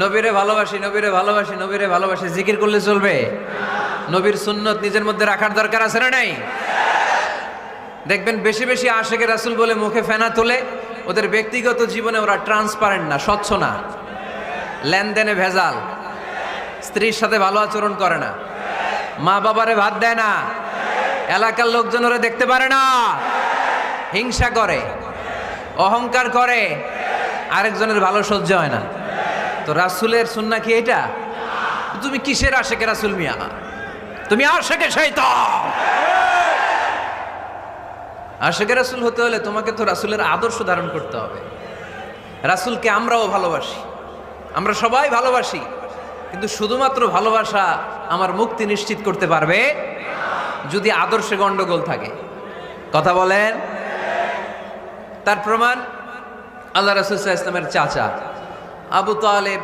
নবীরে ভালোবাসি, নবীরে ভালোবাসি, নবীরে ভালোবাসি, জিকির করলে চলবে? নবীর সুন্নত নিজের মধ্যে রাখার দরকার আছে না নাই? দেখবেন বেশি বেশি আশেকে রাসূল বলে মুখে ফেনা তোলে, ওদের ব্যক্তিগত জীবনে ওরা ট্রান্সপারেন্ট না, স্বচ্ছ না, লেনদেনে ভেজাল, স্ত্রীর সাথে ভালো আচরণ করে না, মা বাবারে ভাত দেয় না, এলাকার লোকজন ওরা দেখতে পারে না, হিংসা করে, অহংকার করে, আরেকজনের ভালো সহ্য হয় না। তো রাসূলের সুন্নাহ কি এটা? তুমি কিসের আশেকে রাসূল মিয়া? তুমি আশেকে শয়তান। আশেকে রাসূল হতে হলে তোমাকে তো রাসূলের আদর্শ ধারণ করতে হবে। রাসূলকে আমরাও ভালোবাসি, আমরা সবাই ভালোবাসি, কিন্তু শুধুমাত্র ভালোবাসা আমার মুক্তি নিশ্চিত করতে পারবে যদি আদর্শে গন্ডগোল থাকে। কথা বলেন। তার প্রমাণ আল্লাহ রাসূল সাল্লাল্লাহু আলাইহি ওয়াসাল্লামের চাচা আবু তালেব